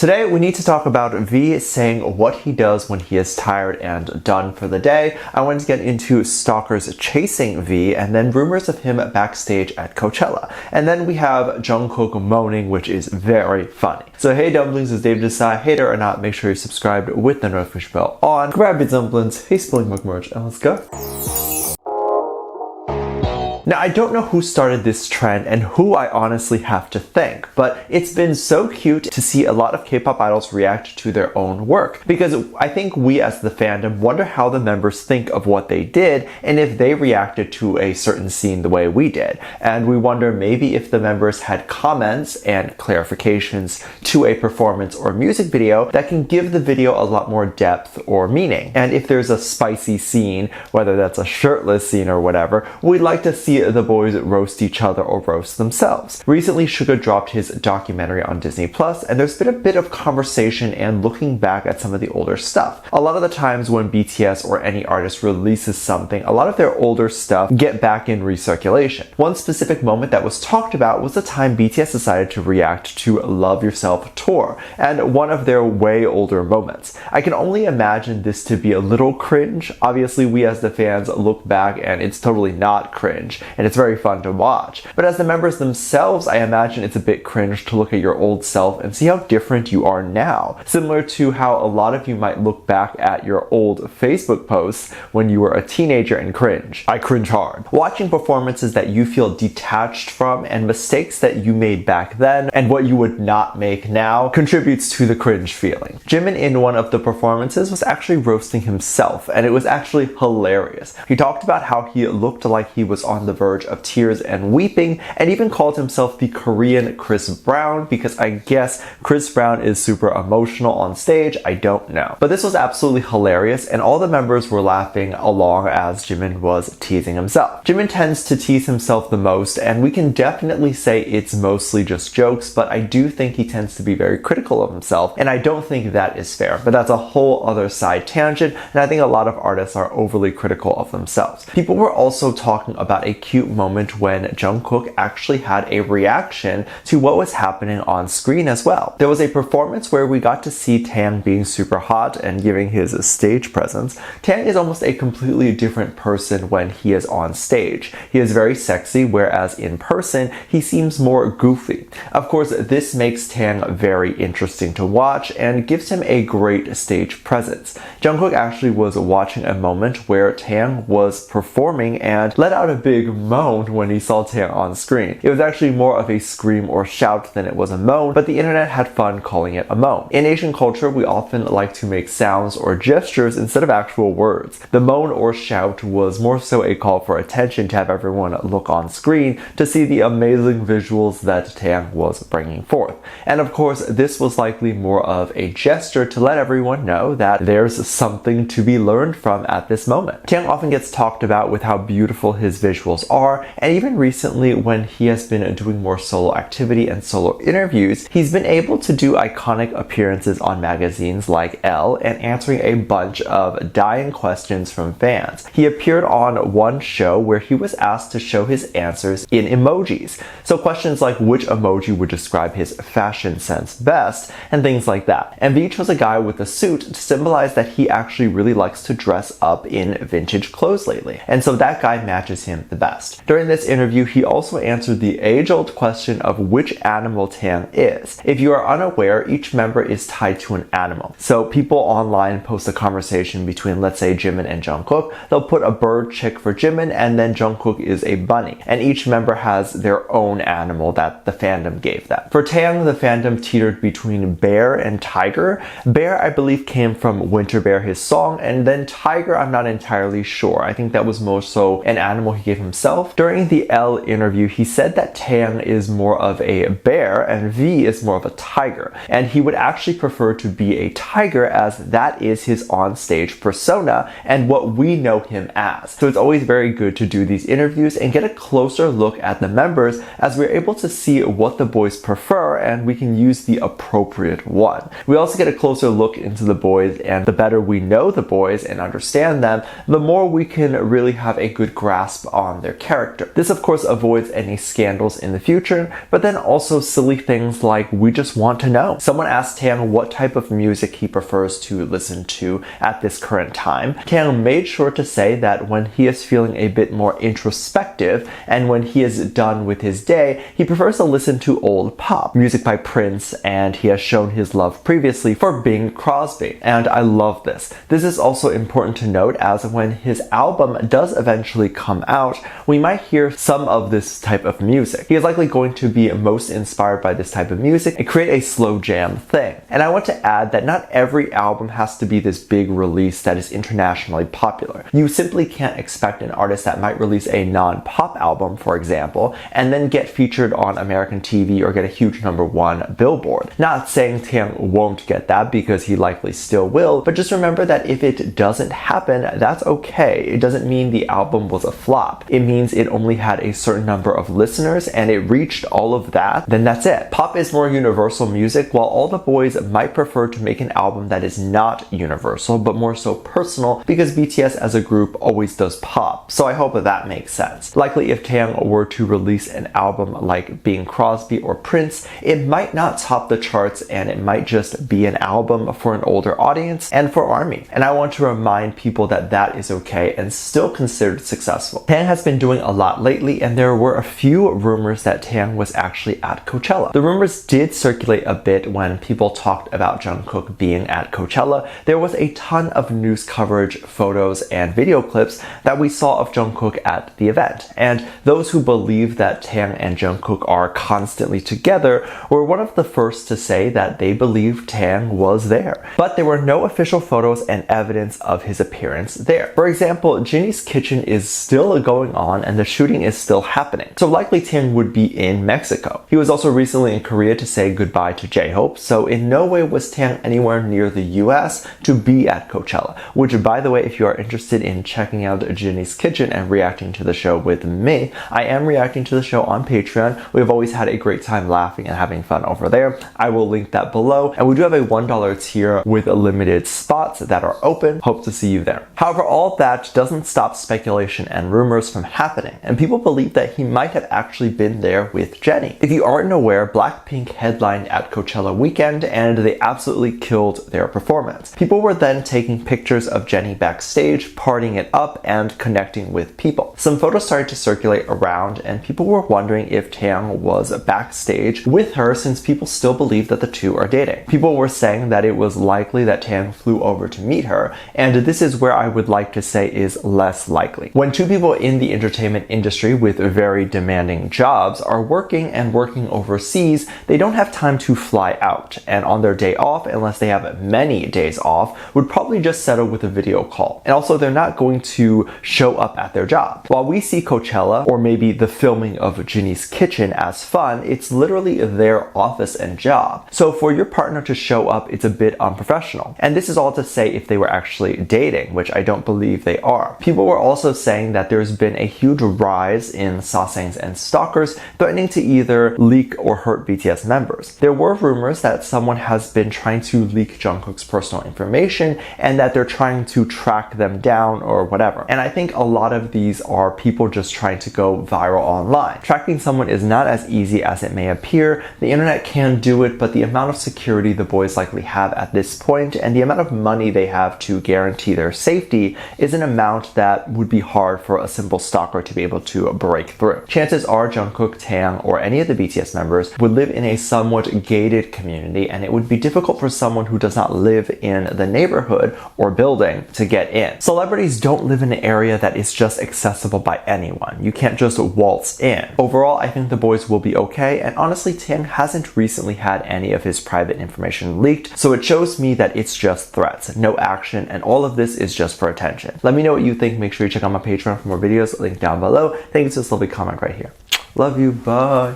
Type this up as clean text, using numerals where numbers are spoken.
Today we need to talk about V saying what he does when he is tired and done for the day. I wanted to get into stalkers chasing V, and then rumors of him backstage at Coachella. And then we have Jung Kook moaning, which is very funny. So hey Dumplings, it's David Desai. Hater or not, make sure you're subscribed with the notification bell on. Grab your dumplings, hey Spilling Mug merch, and let's go. Now, I don't know who started this trend and who I honestly have to thank, but it's been so cute to see a lot of K-pop idols react to their own work, because I think we as the fandom wonder how the members think of what they did and if they reacted to a certain scene the way we did. And we wonder maybe if the members had comments and clarifications to a performance or music video that can give the video a lot more depth or meaning. And if there's a spicy scene, whether that's a shirtless scene or whatever, we'd like to see the boys roast each other or roast themselves. Recently, Suga dropped his documentary on Disney+, and there's been a bit of conversation and looking back at some of the older stuff. A lot of the times when BTS or any artist releases something, a lot of their older stuff get back in recirculation. One specific moment that was talked about was the time BTS decided to react to Love Yourself Tour, and one of their way older moments. I can only imagine this to be a little cringe. Obviously, we as the fans look back and it's totally not cringe, and it's very fun to watch. But as the members themselves, I imagine it's a bit cringe to look at your old self and see how different you are now. Similar to how a lot of you might look back at your old Facebook posts when you were a teenager and cringe. I cringe hard. Watching performances that you feel detached from and mistakes that you made back then and what you would not make now contributes to the cringe feeling. Jimin in one of the performances was actually roasting himself, and it was actually hilarious. He talked about how he looked like he was on the verge of tears and weeping, and even called himself the Korean Chris Brown, because I guess Chris Brown is super emotional on stage. I don't know. But this was absolutely hilarious, and all the members were laughing along as Jimin was teasing himself. Jimin tends to tease himself the most, and we can definitely say it's mostly just jokes, but I do think he tends to be very critical of himself, and I don't think that is fair. But that's a whole other side tangent, and I think a lot of artists are overly critical of themselves. People were also talking about a cute moment when Jung Kook actually had a reaction to what was happening on screen as well. There was a performance where we got to see Taeyang being super hot and giving his stage presence. Taeyang is almost a completely different person when he is on stage. He is very sexy, whereas in person, he seems more goofy. Of course, this makes Taeyang very interesting to watch and gives him a great stage presence. Jung Kook actually was watching a moment where Taeyang was performing and let out a big moan when he saw Taeyang on screen. It was actually more of a scream or shout than it was a moan, but the internet had fun calling it a moan. In Asian culture, we often like to make sounds or gestures instead of actual words. The moan or shout was more so a call for attention to have everyone look on screen to see the amazing visuals that Taeyang was bringing forth. And of course, this was likely more of a gesture to let everyone know that there's something to be learned from at this moment. Taeyang often gets talked about with how beautiful his visuals are, and even recently when he has been doing more solo activity and solo interviews, he's been able to do iconic appearances on magazines like Elle and answering a bunch of dying questions from fans. He appeared on one show where he was asked to show his answers in emojis. So questions like which emoji would describe his fashion sense best and things like that. And V chose a guy with a suit to symbolize that he actually really likes to dress up in vintage clothes lately. And so that guy matches him the best. During this interview, he also answered the age-old question of which animal Taeyang is. If you are unaware, each member is tied to an animal. So people online post a conversation between, let's say, Jimin and Jung Kook. They'll put a bird chick for Jimin, and then Jung Kook is a bunny. And each member has their own animal that the fandom gave them. For Taeyang, the fandom teetered between bear and tiger. Bear, I believe, came from Winter Bear, his song, and then tiger, I'm not entirely sure. I think that was more so an animal he gave himself. During the Elle interview, he said that Taeyang is more of a bear and V is more of a tiger, and he would actually prefer to be a tiger as that is his on-stage persona and what we know him as. So it's always very good to do these interviews and get a closer look at the members, as we're able to see what the boys prefer and we can use the appropriate one. We also get a closer look into the boys, and the better we know the boys and understand them, the more we can really have a good grasp on their character. This of course avoids any scandals in the future, but then also silly things like we just want to know. Someone asked Taeyang what type of music he prefers to listen to at this current time. Taeyang made sure to say that when he is feeling a bit more introspective and when he is done with his day, he prefers to listen to old pop, music by Prince, and he has shown his love previously for Bing Crosby. And I love this. This is also important to note, as when his album does eventually come out, we might hear some of this type of music. He is likely going to be most inspired by this type of music and create a slow jam thing. And I want to add that not every album has to be this big release that is internationally popular. You simply can't expect an artist that might release a non-pop album, for example, and then get featured on American TV or get a huge #1 Billboard. Not saying Taeyang won't get that, because he likely still will, but just remember that if it doesn't happen, that's okay. It doesn't mean the album was a flop. It means it only had a certain number of listeners and it reached all of that, then that's it. Pop is more universal music, while all the boys might prefer to make an album that is not universal, but more so personal, because BTS as a group always does pop. So I hope that makes sense. Likely if Taeyang were to release an album like Bing Crosby or Prince, it might not top the charts and it might just be an album for an older audience and for ARMY. And I want to remind people that that is okay and still considered successful. Taeyang has been doing a lot lately, and there were a few rumors that Taeyang was actually at Coachella. The rumors did circulate a bit when people talked about Jung Kook being at Coachella. There was a ton of news coverage, photos, and video clips that we saw of Jung Kook at the event. And those who believe that Taeyang and Jung Kook are constantly together were one of the first to say that they believed Taeyang was there. But there were no official photos and evidence of his appearance there. For example, Jinny's Kitchen is still going on and the shooting is still happening. So likely Taeyang would be in Mexico. He was also recently in Korea to say goodbye to J-Hope, so in no way was Taeyang anywhere near the US to be at Coachella. Which, by the way, if you are interested in checking out Jinny's Kitchen and reacting to the show with me, I am reacting to the show on Patreon. We've always had a great time laughing and having fun over there. I will link that below. And we do have a $1 tier with limited spots that are open. Hope to see you there. However, all that doesn't stop speculation and rumors from happening, and people believe that he might have actually been there with Jennie. If you aren't aware, Blackpink headlined at Coachella weekend and they absolutely killed their performance. People were then taking pictures of Jennie backstage, partying it up and connecting with people. Some photos started to circulate around and people were wondering if Taeyang was backstage with her, since people still believe that the two are dating. People were saying that it was likely that Taeyang flew over to meet her, and this is where I would like to say is less likely. When two people in the entertainment industry with very demanding jobs are working overseas, they don't have time to fly out, and on their day off, unless they have many days off, would probably just settle with a video call. And also, they're not going to show up at their job. While we see Coachella, or maybe the filming of Jinny's Kitchen, as fun, it's literally their office and job. So for your partner to show up, it's a bit unprofessional. And this is all to say if they were actually dating, which I don't believe they are. People were also saying that there's been a huge rise in Sasaengs and stalkers threatening to either leak or hurt BTS members. There were rumors that someone has been trying to leak Jungkook's personal information and that they're trying to track them down or whatever. And I think a lot of these are people just trying to go viral online. Tracking someone is not as easy as it may appear. The internet can do it, but the amount of security the boys likely have at this point and the amount of money they have to guarantee their safety is an amount that would be hard for a simple stalker to be able to break through. Chances are Jungkook, Taeyang, or any of the BTS members would live in a somewhat gated community, and it would be difficult for someone who does not live in the neighborhood or building to get in. Celebrities don't live in an area that is just accessible by anyone. You can't just waltz in. Overall, I think the boys will be okay, and honestly, Taeyang hasn't recently had any of his private information leaked, so it shows me that it's just threats, no action, and all of this is just for attention. Let me know what you think. Make sure you check out my Patreon for more videos, link down below. Thank you for this lovely comment right here. Love you, bye!